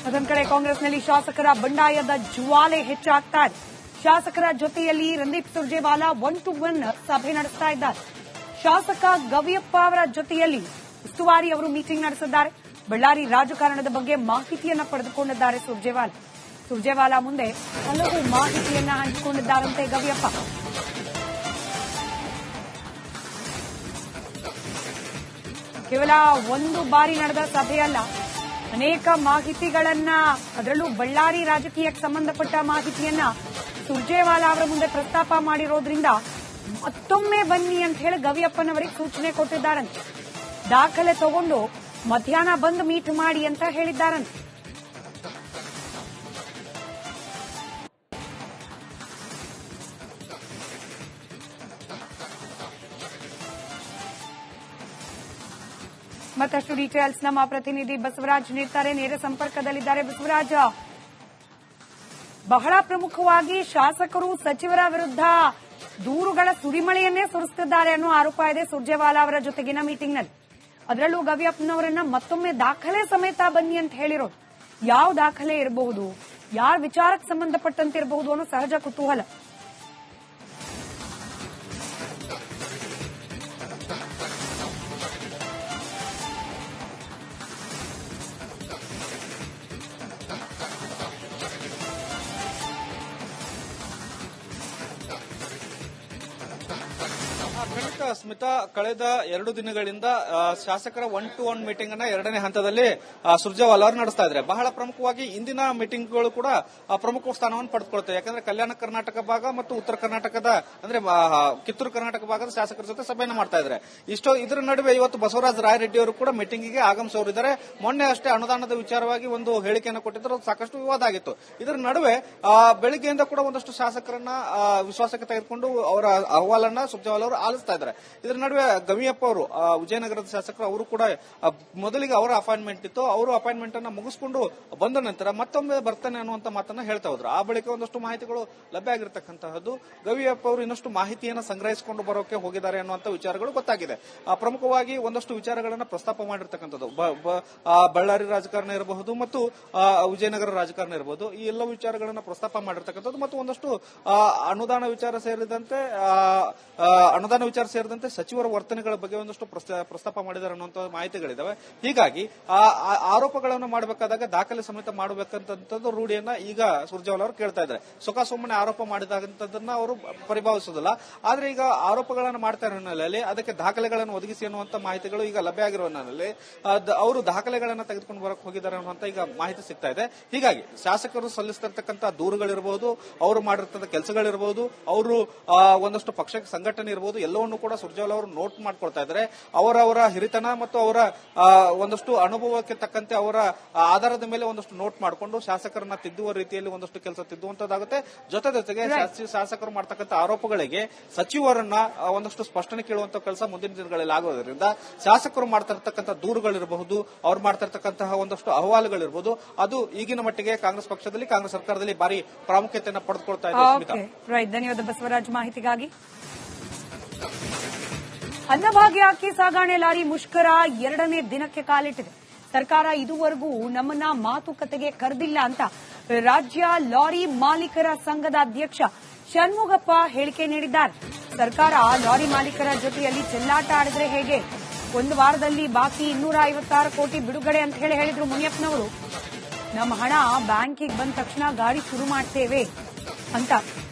ಅದೊಂದು ಕಡೆ ಕಾಂಗ್ರೆಸ್ನಲ್ಲಿ ಶಾಸಕರ ಬಂಡಾಯದ ಜ್ವಾಲೆ ಹೆಚ್ಚಾಗ್ತಾ ಇದೆ. ಶಾಸಕರ ಜೊತೆಯಲ್ಲಿ ರಣದೀಪ್ ಸುರ್ಜೇವಾಲಾ 1-to-1 ಸಭೆ ನಡೆಸ್ತಾ ಇದ್ದಾರೆ. ಶಾಸಕ ಗವಿಯಪ್ಪ ಅವರ ಜೊತೆಯಲ್ಲಿ ಉಸ್ತುವಾರಿ ಅವರು ಮೀಟಿಂಗ್ ನಡೆಸಿದ್ದಾರೆ. ಬಳ್ಳಾರಿ ರಾಜಕಾರಣದ ಬಗ್ಗೆ ಮಾಹಿತಿಯನ್ನ ಪಡೆದುಕೊಂಡಿದ್ದಾರೆ ಸುರ್ಜೇವಾಲಾ ಮುಂದೆ ಹಲವು ಮಾಹಿತಿಯನ್ನ ಹಂಚಿಕೊಂಡಿದ್ದಾರಂತೆ ಗವಿಯಪ್ಪ. ಕೇವಲ ಒಂದು ಬಾರಿ ನಡೆದ ಸಭೆಯಲ್ಲ, ಅನೇಕ ಮಾಹಿತಿಗಳನ್ನ, ಅದರಲ್ಲೂ ಬಳ್ಳಾರಿ ರಾಜಕೀಯಕ್ಕೆ ಸಂಬಂಧಪಟ್ಟ ಮಾಹಿತಿಯನ್ನ ಸುರ್ಜೇವಾಲಾ ಅವರ ಮುಂದೆ ಪ್ರಸ್ತಾಪ ಮಾಡಿರೋದ್ರಿಂದ ಮತ್ತೊಮ್ಮೆ ಬನ್ನಿ ಅಂತ ಹೇಳಿ ಗವಿಯಪ್ಪನವರಿಗೆ ಸೂಚನೆ ಕೊಟ್ಟಿದ್ದಾರಂತೆ. ದಾಖಲೆ ತಗೊಂಡು ಮಧ್ಯಾಹ್ನ ಬಂದು ಮೀಟ್ ಮಾಡಿ ಅಂತ ಹೇಳಿದ್ದಾರಂತೆ. ಮತ್ತಷ್ಟು ಡೀಟೇಲ್ಸ್ ನಮ್ಮ ಪ್ರತಿನಿಧಿ ಬಸವರಾಜ್ ನೀಡ್ತಾರೆ. ನೇರ ಸಂಪರ್ಕದಲ್ಲಿದ್ದಾರೆ. ಬಸವರಾಜ್, ಬಹಳ ಪ್ರಮುಖವಾಗಿ ಶಾಸಕರು ಸಚಿವರ ವಿರುದ್ಧ ದೂರುಗಳ ಸುರಿಮಳೆಯನ್ನೇ ಸುರಿಸುತ್ತಿದ್ದಾರೆ ಅನ್ನೋ ಆರೋಪ ಇದೆ ಸುರ್ಜೇವಾಲಾ ಅವರ ಜೊತೆಗಿನ ಮೀಟಿಂಗ್ನಲ್ಲಿ. ಅದರಲ್ಲೂ ಗವಿಯಪ್ಪನವರನ್ನ ಮತ್ತೊಮ್ಮೆ ದಾಖಲೆ ಸಮೇತ ಬನ್ನಿ ಅಂತ ಹೇಳಿರೋದು. ಯಾವ ದಾಖಲೆ ಇರಬಹುದು, ಯಾರ ವಿಚಾರಕ್ಕೆ ಸಂಬಂಧಪಟ್ಟಂತೆ ಇರಬಹುದು ಅನ್ನೋ ಸಹಜ ಕುತೂಹಲ. ಖಂಡಿತ ಸ್ಮಿತಾ, ಕಳೆದ 2 ದಿನಗಳಿಂದ ಶಾಸಕರ 1-to-1 ಮೀಟಿಂಗ್ ಅನ್ನ 2ನೇ ಹಂತದಲ್ಲಿ ಸುರ್ಜೇವಾಲಾ ಅವರು ನಡೆಸ್ತಾ ಇದ್ದಾರೆ. ಬಹಳ ಪ್ರಮುಖವಾಗಿ ಇಂದಿನ ಮೀಟಿಂಗ್ಗಳು ಕೂಡ ಪ್ರಮುಖ ಸ್ಥಾನವನ್ನು ಪಡೆದುಕೊಳ್ತವೆ. ಯಾಕಂದ್ರೆ ಕಲ್ಯಾಣ ಕರ್ನಾಟಕ ಭಾಗ ಮತ್ತು ಉತ್ತರ ಕರ್ನಾಟಕದ ಅಂದ್ರೆ ಕಿತ್ತೂರು ಕರ್ನಾಟಕ ಭಾಗದ ಶಾಸಕರ ಜೊತೆ ಸಭೆಯನ್ನು ಮಾಡ್ತಾ ಇದ್ದಾರೆ. ಇದರ ನಡುವೆ ಇವತ್ತು ಬಸವರಾಜ ರಾಯರೆಡ್ಡಿ ಅವರು ಕೂಡ ಮೀಟಿಂಗಿಗೆ ಆಗಮಿಸೋರಿದ್ದಾರೆ. ಮೊನ್ನೆ ಅಷ್ಟೇ ಅನುದಾನದ ವಿಚಾರವಾಗಿ ಒಂದು ಹೇಳಿಕೆಯನ್ನು ಕೊಟ್ಟಿದ್ದರು, ಸಾಕಷ್ಟು ವಿವಾದ ಆಗಿತ್ತು. ಇದರ ನಡುವೆ ಬೆಳಗ್ಗೆಯಿಂದ ಕೂಡ ಒಂದಷ್ಟು ಶಾಸಕರನ್ನ ವಿಶ್ವಾಸಕ್ಕೆ ತೆಗೆದುಕೊಂಡು ಅವರ ಅಹವಾಲನ್ನ ಸುರ್ಜೇವಾಲಾ ಅವರು ಆಲಿಸ್ತಾ ಇದ್ದಾರೆ. ಇದರ ನಡುವೆ ಗವಿಯಪ್ಪ ಅವರು ವಿಜಯನಗರದ ಶಾಸಕರು, ಅವರು ಕೂಡ ಮೊದಲಿಗೆ ಅವರ ಅಪಾಯಿಂಟ್ಮೆಂಟ್ ಇತ್ತು, ಅವರು ಅಪಾಯಿಂಟ್ಮೆಂಟ್ ಅನ್ನ ಮುಗಿಸಿಕೊಂಡು ಬಂದ ನಂತರ ಮತ್ತೊಮ್ಮೆ ಬರ್ತಾನೆ ಅನ್ನುವಂತ ಮಾತನ್ನ ಹೇಳ್ತಾ ಹೋದ್ರು. ಆ ಬಳಿಕ ಒಂದಷ್ಟು ಮಾಹಿತಿಗಳು ಲಭ್ಯ ಆಗಿರತಕ್ಕಂತಹದ್ದು. ಗವಿಯಪ್ಪ ಅವರು ಇನ್ನಷ್ಟು ಮಾಹಿತಿಯನ್ನು ಸಂಗ್ರಹಿಸಿಕೊಂಡು ಬರೋಕೆ ಹೋಗಿದ್ದಾರೆ ಅನ್ನುವಂತ ವಿಚಾರಗಳು ಗೊತ್ತಾಗಿದೆ. ಪ್ರಮುಖವಾಗಿ ಒಂದಷ್ಟು ವಿಚಾರಗಳನ್ನ ಪ್ರಸ್ತಾಪ ಮಾಡಿರ್ತಕ್ಕಂಥದ್ದು ಬಳ್ಳಾರಿ ರಾಜಕಾರಣ ಇರಬಹುದು ಮತ್ತು ವಿಜಯನಗರ ರಾಜಕಾರಣ ಇರಬಹುದು. ಈ ಎಲ್ಲ ವಿಚಾರಗಳನ್ನ ಪ್ರಸ್ತಾಪ ಮಾಡಿರ್ತಕ್ಕಂಥದ್ದು ಮತ್ತು ಒಂದಷ್ಟು ಅನುದಾನ ವಿಚಾರ ಸೇರಿದಂತೆ ಸಚಿವರ ವರ್ತನೆಗಳ ಬಗ್ಗೆ ಒಂದಷ್ಟು ಪ್ರಸ್ತಾಪ ಮಾಡಿದ್ದಾರೆ ಅನ್ನುವಂತ ಮಾಹಿತಿಗಳಿದಾವೆ. ಹೀಗಾಗಿ ಆರೋಪಗಳನ್ನು ಮಾಡಬೇಕಾದಾಗ ದಾಖಲೆ ಸಮೇತ ಮಾಡಬೇಕಂತದ್ದು ರೂಢಿಯನ್ನ ಈಗ ಸುರ್ಜೇವಾಲಾ ಅವರು ಕೇಳ್ತಾ ಇದ್ದಾರೆ. ಸುಮ್ಮನೆ ಆರೋಪ ಮಾಡಿದಂತದನ್ನ ಅವರು ಪರಿಭಾವಿಸುವುದಿಲ್ಲ. ಆದ್ರೆ ಈಗ ಆರೋಪಗಳನ್ನು ಮಾಡ್ತಾ ಇರೋ ಹಿನ್ನೆಲೆಯಲ್ಲಿ ಅದಕ್ಕೆ ದಾಖಲೆಗಳನ್ನು ಒದಗಿಸಿ ಅನ್ನುವಂತ ಮಾಹಿತಿಗಳು ಈಗ ಲಭ್ಯ ಆಗಿರೋ ಹಿನ್ನೆಲೆಯಲ್ಲಿ ಅವರು ದಾಖಲೆಗಳನ್ನು ತೆಗೆದುಕೊಂಡು ಬರಕ್ ಹೋಗಿದ್ದಾರೆ ಅನ್ನುವಂತ ಈಗ ಮಾಹಿತಿ ಸಿಗ್ತಾ ಇದೆ. ಹೀಗಾಗಿ ಶಾಸಕರು ಸಲ್ಲಿಸ್ತಿರ್ತಕ್ಕಂಥ ದೂರುಗಳಿರಬಹುದು, ಅವರು ಮಾಡಿರ್ತಕ್ಕಂಥ ಕೆಲಸಗಳಿರಬಹುದು, ಅವರು ಒಂದಷ್ಟು ಪಕ್ಷಕ್ಕೆ ಸಂಘಟನೆ ಇರಬಹುದು, ಎಲ್ಲವನ್ನೂ ಕೂಡ ಸುರ್ಜೇವಾಲಾ ಅವರು ನೋಟ್ ಮಾಡ್ಕೊಳ್ತಾ ಇದ್ದಾರೆ. ಅವರ ಹಿರಿತನ ಮತ್ತು ಅವರ ಒಂದಷ್ಟು ಅನುಭವಕ್ಕೆ ತಕ್ಕಂತೆ ಅವರ ಆಧಾರದ ಮೇಲೆ ಒಂದಷ್ಟು ನೋಟ್ ಮಾಡಿಕೊಂಡು ಶಾಸಕರನ್ನ ತಿದ್ದುವ ರೀತಿಯಲ್ಲಿ ಒಂದಷ್ಟು ಕೆಲಸ ತಿದ್ದುವಂತದ್ದಾಗುತ್ತೆ. ಜೊತೆಗೆ ಶಾಸಕರು ಮಾಡ್ತಕ್ಕಂಥ ಆರೋಪಗಳಿಗೆ ಸಚಿವರನ್ನ ಒಂದಷ್ಟು ಸ್ಪಷ್ಟನೆ ಕೇಳುವಂತ ಕೆಲಸ ಮುಂದಿನ ದಿನಗಳಲ್ಲಿ ಆಗೋದ್ರಿಂದ ಶಾಸಕರು ಮಾಡ್ತಾ ಇರತಕ್ಕಂಥ ದೂರುಗಳಿರಬಹುದು, ಅವ್ರು ಮಾಡ್ತಾ ಇರತಕ್ಕಂತಹ ಒಂದಷ್ಟು ಅಹವಾಲುಗಳಿರಬಹುದು, ಅದು ಈಗಿನ ಮಟ್ಟಿಗೆ ಕಾಂಗ್ರೆಸ್ ಪಕ್ಷದಲ್ಲಿ, ಕಾಂಗ್ರೆಸ್ ಸರ್ಕಾರದಲ್ಲಿ ಭಾರಿ ಪ್ರಾಮುಖ್ಯತೆಯನ್ನು ಪಡೆದುಕೊಳ್ತಾ ಇದೆ. ಧನ್ಯವಾದ ಬಸವರಾಜ್ ಮಾಹಿತಿಗಾಗಿ. ಅನ್ನಭಾಗ್ಯ ಅಕ್ಕಿ ಸಾಗಣೆ ಲಾರಿ ಮುಷ್ಕರ 2ನೇ ದಿನಕ್ಕೆ ಕಾಲಿಟ್ಟಿದೆ. ಸರ್ಕಾರ ಇದುವರೆಗೂ ನಮ್ಮನ್ನ ಮಾತುಕತೆಗೆ ಕರೆದಿಲ್ಲ ಅಂತ ರಾಜ್ಯ ಲಾರಿ ಮಾಲೀಕರ ಸಂಘದ ಅಧ್ಯಕ್ಷ ಷಣ್ಮುಗಪ್ಪ ಹೇಳಿಕೆ ನೀಡಿದ್ದಾರೆ. ಸರ್ಕಾರ ಲಾರಿ ಮಾಲೀಕರ ಜೊತೆಯಲ್ಲಿ ಚೆಲ್ಲಾಟ ಆಡಿದ್ರೆ ಹೇಗೆ? ಒಂದು ವಾರದಲ್ಲಿ ಬಾಕಿ 256 ಕೋಟಿ ಬಿಡುಗಡೆ ಅಂತ ಹೇಳಿದ್ರು ಮುನಿಯಪ್ಪನವರು. ನಮ್ಮ ಹಣ ಬ್ಯಾಂಕಿಗೆ ಬಂದ ತಕ್ಷಣ ಗಾಡಿ ಶುರು ಮಾಡ್ತೇವೆ ಅಂತ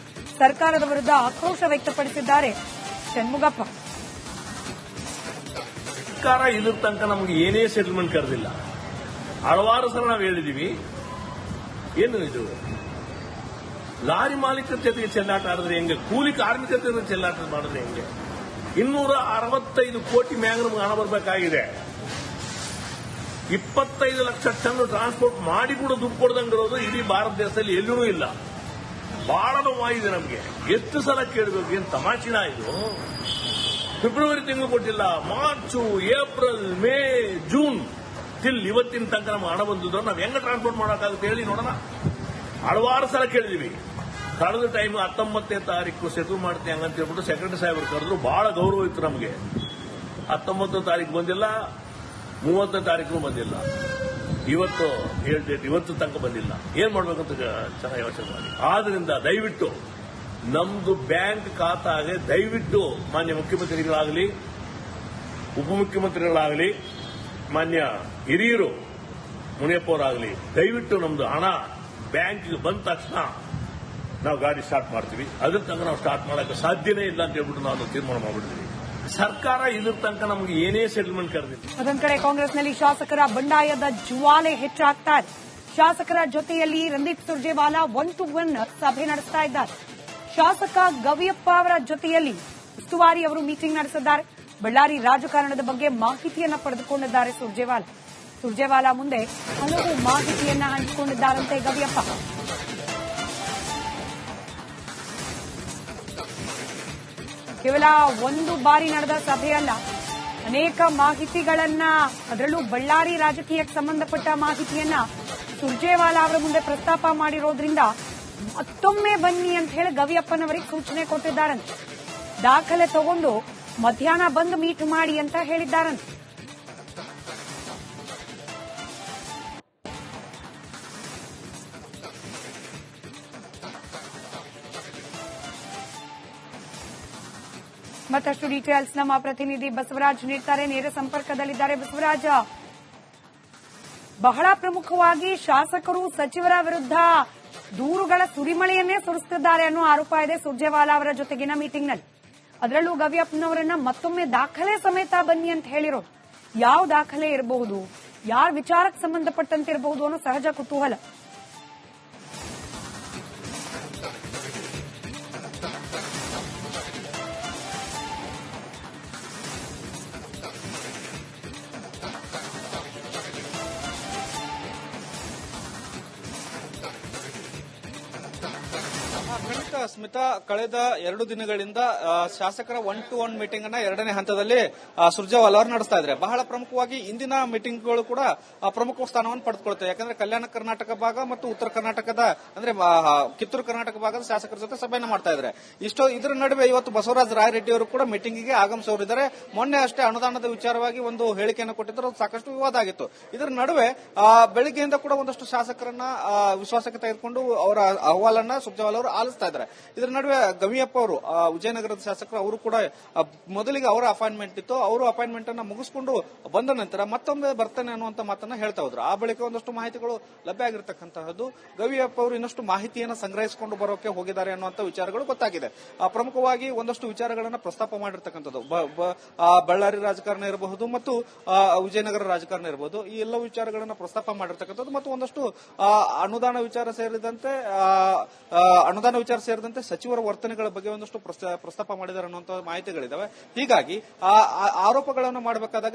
ಸರ್ಕಾರದ ವಿರುದ್ಧ ಆಕ್ರೋಶ ವ್ಯಕ್ತಪಡಿಸಿದ್ದಾರೆ ಷಣ್ಮುಗಪ್ಪ. ಸರ್ಕಾರ ಇದ್ರ ತನಕ ನಮಗೆ ಏನೇ ಸೆಟಲ್ಮೆಂಟ್ ಕರೆದಿಲ್ಲ. ಹಲವಾರು ಸಲ ನಾವು ಹೇಳಿದೀವಿ, ಏನು ಇದು ಲಾರಿ ಮಾಲೀಕರ ಜೊತೆಗೆ ಚೆಲ್ಲಾಟ ಆಡಿದ್ರೆ ಹೆಂಗೆ, ಕೂಲಿ ಕಾರ್ಮಿಕರ ಜೊತೆ ಚೆಲ್ಲಾಟ ಮಾಡಿದ್ರೆ ಹೆಂಗೆ? 265 ಕೋಟಿ ಮ್ಯಾಗ ನಮ್ಗೆ ಹಣ ಬರಬೇಕಾಗಿದೆ. 25 ಲಕ್ಷ ಟನ್ ಟ್ರಾನ್ಸ್ಪೋರ್ಟ್ ಮಾಡಿ ಕೂಡ ದುಡ್ಡು ಕೊಡದಂಗಿರೋದು ಇಡೀ ಭಾರತ ದೇಶದಲ್ಲಿ ಎಲ್ಲೂ ಇಲ್ಲ. ಬಹಳ ನೋವಾಗಿದೆ ನಮಗೆ. ಎಷ್ಟು ಸಲ ಕೇಳಬೇಕು? ಏನ್ ತಮಾಷೆನಾ ಇದು? ಫೆಬ್ರವರಿ ತಿಂಗಳು ಕೊಟ್ಟಿಲ್ಲ, March, April, May, June till ಇವತ್ತಿನ ತನಕ ನಮ್ಗೆ ಹಣ ಬಂದಿದ್ದು ನಾವು ಹೆಂಗ ಟ್ರಾನ್ಸ್ಪೋರ್ಟ್ ಮಾಡೋಕ್ಕಾಗುತ್ತೆ ಹೇಳಿ ನೋಡೋಣ. ಹಲವಾರು ಸಲ ಕೇಳಿದೀವಿ. ಕಳೆದ ಟೈಮ್ 19ನೇ ತಾರೀಕು ಸೆಟಲ್ ಮಾಡ್ತೀನಿ ಹಂಗಂತ ಹೇಳ್ಬಿಟ್ಟು ಸೆಕ್ರೆಟರಿ ಸಾಹೇಬರು ಕರೆದ್ರು. ಬಹಳ ಗೌರವ ಇತ್ತು ನಮಗೆ. 19ನೇ ತಾರೀಕು ಬಂದಿಲ್ಲ, 30ನೇ ತಾರೀಕು ಬಂದಿಲ್ಲ. ಇವತ್ತು ಏಳು ಡೇಟ್ ಇವತ್ತು ತನಕ ಬಂದಿಲ್ಲ. ಏನ್ ಮಾಡ್ಬೇಕಂತ ಚೆನ್ನಾಗಿ ಯೋಚನೆ ಮಾಡಿ. ಆದ್ರಿಂದ ದಯವಿಟ್ಟು ನಮ್ದು ಬ್ಯಾಂಕ್ ಖಾತಾಗೆ ದಯವಿಟ್ಟು ಮಾನ್ಯ ಮುಖ್ಯಮಂತ್ರಿಗಳಾಗಲಿ, ಉಪಮುಖ್ಯಮಂತ್ರಿಗಳಾಗಲಿ, ಮಾನ್ಯ ಹಿರಿಯರು ಮುನಿಯಪ್ಪ ಅವರಾಗಲಿ, ದಯವಿಟ್ಟು ನಮ್ದು ಹಣ ಬ್ಯಾಂಕ್ಗೆ ಬಂದ ತಕ್ಷಣ ನಾವು ಗಾಡಿ ಸ್ಟಾರ್ಟ್ ಮಾಡ್ತೀವಿ. ಅದ್ರ ತನಕ ನಾವು ಸ್ಟಾರ್ಟ್ ಮಾಡಕ್ಕೆ ಸಾಧ್ಯನೇ ಇಲ್ಲ ಅಂತ ಹೇಳ್ಬಿಟ್ಟು ನಾವು ತೀರ್ಮಾನ ಮಾಡ್ಬಿಡ್ತೀವಿ. ಸರ್ಕಾರ ಇದ್ರ ತನಕ ನಮಗೆ ಏನೇ ಸೆಟಲ್ಮೆಂಟ್ ಕರೆದಿಲ್ಲ. ಅದೊಂದ್ ಕಡೆ ಕಾಂಗ್ರೆಸ್ನಲ್ಲಿ ಶಾಸಕರ ಬಂಡಾಯದ ಜ್ವಾಲೆ ಹೆಚ್ಚಾಗ್ತಾ ಇದೆ. ಶಾಸಕರ ಜೊತೆಯಲ್ಲಿ ರಣದೀಪ್ ಸುರ್ಜೇವಾಲಾ 1-to-1 ಸಭೆ ನಡೆಸ್ತಾ ಇದ್ದಾರೆ. ಶಾಸಕ ಗವಿಯಪ್ಪ ಅವರ ಜೊತೆಯಲ್ಲಿ ಉಸ್ತುವಾರಿ ಅವರು ಮೀಟಿಂಗ್ ನಡೆಸಿದ್ದಾರೆ. ಬಳ್ಳಾರಿ ರಾಜಕಾರಣದ ಬಗ್ಗೆ ಮಾಹಿತಿಯನ್ನ ಪಡೆದುಕೊಂಡಿದ್ದಾರೆ ಸುರ್ಜೇವಾಲಾ ಮುಂದೆ ಹಲವು ಮಾಹಿತಿಯನ್ನ ಹಂಚಿಕೊಂಡಿದ್ದಾರಂತೆ ಗವಿಯಪ್ಪ. ಕೇವಲ ಒಂದು ಬಾರಿ ನಡೆದ ಸಭೆಯಲ್ಲ, ಅನೇಕ ಮಾಹಿತಿಗಳನ್ನ, ಅದರಲ್ಲೂ ಬಳ್ಳಾರಿ ರಾಜಕೀಯಕ್ಕೆ ಸಂಬಂಧಪಟ್ಟ ಮಾಹಿತಿಯನ್ನ ಸುರ್ಜೇವಾಲಾ ಅವರ ಮುಂದೆ ಪ್ರಸ್ತಾಪ ಮಾಡಿರೋದ್ರಿಂದ ಮತ್ತೊಮ್ಮೆ ಬನ್ನಿ ಅಂತ ಹೇಳಿ ಗವಿಯಪ್ಪನವರಿಗೆ ಸೂಚನೆ ಕೊಟ್ಟಿದ್ದಾರಂತೆ. ದಾಖಲೆ ತಗೊಂಡು ಮಧ್ಯಾಹ್ನ ಬಂದು ಮೀಟ್ ಮಾಡಿ ಅಂತ ಹೇಳಿದ್ದಾರಂತೆ. ಮತ್ತಷ್ಟು ಡೀಟೇಲ್ಸ್ ನಮ್ಮ ಪ್ರತಿನಿಧಿ ಬಸವರಾಜ್ ನೀಡ್ತಾರೆ. ನೇರ ಸಂಪರ್ಕದಲ್ಲಿದ್ದಾರೆ. ಬಸವರಾಜ, ಬಹಳ ಪ್ರಮುಖವಾಗಿ ಶಾಸಕರು ಸಚಿವರ ವಿರುದ್ಧ ದೂರುಗಳ ಸುರಿಮಳೆಯನ್ನೇ ಸುರಿಸುತ್ತಿದ್ದಾರೆ ಅನ್ನೋ ಆರೋಪ ಇದೆ ಸುರ್ಜೇವಾಲಾ ಅವರ ಜೊತೆಗಿನ ಮೀಟಿಂಗ್ನಲ್ಲಿ. ಅದರಲ್ಲೂ ಗವಿಯಪ್ಪನವರನ್ನ ಮತ್ತೊಮ್ಮೆ ದಾಖಲೆ ಸಮೇತ ಬನ್ನಿ ಅಂತ ಹೇಳಿರೋದು. ಯಾವ ದಾಖಲೆ ಇರಬಹುದು, ಯಾರ ವಿಚಾರಕ್ಕೆ ಸಂಬಂಧಪಟ್ಟಂತೆ ಇರಬಹುದು ಅನ್ನೋ ಸಹಜ ಕುತೂಹಲ. ಖಂಡಿತ ಸ್ಮಿತಾ, ಕಳೆದ 2 ದಿನಗಳಿಂದ ಶಾಸಕರ 1-to-1 ಮೀಟಿಂಗ್ ಅನ್ನ 2ನೇ ಹಂತದಲ್ಲಿ ಸುರ್ಜೇವಾಲಾ ಅವರು ನಡೆಸ್ತಾ ಇದ್ದಾರೆ. ಬಹಳ ಪ್ರಮುಖವಾಗಿ ಇಂದಿನ ಮೀಟಿಂಗ್ಗಳು ಕೂಡ ಪ್ರಮುಖ ಸ್ಥಾನವನ್ನು ಪಡೆದುಕೊಳ್ತವೆ. ಯಾಕಂದ್ರೆ ಕಲ್ಯಾಣ ಕರ್ನಾಟಕ ಭಾಗ ಮತ್ತು ಉತ್ತರ ಕರ್ನಾಟಕದ ಅಂದ್ರೆ ಕಿತ್ತೂರು ಕರ್ನಾಟಕ ಭಾಗದ ಶಾಸಕರ ಜೊತೆ ಸಭೆಯನ್ನು ಮಾಡ್ತಾ ಇದ್ದಾರೆ. ಇದರ ನಡುವೆ ಇವತ್ತು ಬಸವರಾಜ ರಾಯರೆಡ್ಡಿ ಅವರು ಕೂಡ ಮೀಟಿಂಗಿಗೆ ಆಗಮಿಸೋರಿದ್ದಾರೆ. ಮೊನ್ನೆ ಅಷ್ಟೇ ಅನುದಾನದ ವಿಚಾರವಾಗಿ ಒಂದು ಹೇಳಿಕೆಯನ್ನು ಕೊಟ್ಟಿದ್ದರು, ಸಾಕಷ್ಟು ವಿವಾದ ಆಗಿತ್ತು. ಇದರ ನಡುವೆ ಬೆಳಗ್ಗೆಯಿಂದ ಕೂಡ ಒಂದಷ್ಟು ಶಾಸಕರನ್ನ ವಿಶ್ವಾಸಕ್ಕೆ ತೆಗೆದುಕೊಂಡು ಅವರ ಅಹವಾಲನ್ನ ಸುರ್ಜೇವಾಲಾ ಅವರು ಆಲಿಸ್ತಾ ಇದ್ದಾರೆ. ಇದರ ನಡುವೆ ಗವಿಯಪ್ಪ ಅವರು ವಿಜಯನಗರದ ಶಾಸಕರು ಅವರು ಕೂಡ ಮೊದಲಿಗೆ ಅವರ ಅಪಾಯಿಂಟ್ಮೆಂಟ್ ಇತ್ತು, ಅವರು ಅಪಾಯಿಂಟ್ಮೆಂಟ್ ಅನ್ನ ಮುಗಿಸಿಕೊಂಡು ಬಂದ ನಂತರ ಮತ್ತೊಮ್ಮೆ ಬರ್ತೇನೆ ಅನ್ನುವಂತ ಮಾತನ್ನ ಹೇಳ್ತಾ ಹೋದ್ರು. ಆ ಬಳಿಕ ಒಂದಷ್ಟು ಮಾಹಿತಿಗಳು ಲಭ್ಯ ಆಗಿರತಕ್ಕಂತಹದ್ದು. ಗವಿಯಪ್ಪ ಅವರು ಇನ್ನಷ್ಟು ಮಾಹಿತಿಯನ್ನು ಸಂಗ್ರಹಿಸಿಕೊಂಡು ಬರೋಕೆ ಹೋಗಿದ್ದಾರೆ ಅನ್ನುವಂತ ವಿಚಾರಗಳು ಗೊತ್ತಾಗಿದೆ. ಪ್ರಮುಖವಾಗಿ ಒಂದಷ್ಟು ವಿಚಾರಗಳನ್ನ ಪ್ರಸ್ತಾಪ ಮಾಡಿರ್ತಕ್ಕಂಥದ್ದು ಬಳ್ಳಾರಿ ರಾಜಕಾರಣ ಇರಬಹುದು ಮತ್ತು ವಿಜಯನಗರ ರಾಜಕಾರಣ ಇರಬಹುದು. ಈ ಎಲ್ಲ ವಿಚಾರಗಳನ್ನ ಪ್ರಸ್ತಾಪ ಮಾಡಿರ್ತಕ್ಕಂಥದ್ದು ಮತ್ತು ಒಂದಷ್ಟು ಅನುದಾನ ವಿಚಾರ ಸೇರಿದಂತೆ ಸಚಿವರ ವರ್ತನೆಗಳ ಬಗ್ಗೆ ಒಂದಷ್ಟು ಪ್ರಸ್ತಾಪ ಮಾಡಿದ್ದಾರೆ ಅನ್ನುವಂತ ಮಾಹಿತಿಗಳಿದಾವೆ. ಹೀಗಾಗಿ ಆರೋಪಗಳನ್ನು ಮಾಡಬೇಕಾದಾಗ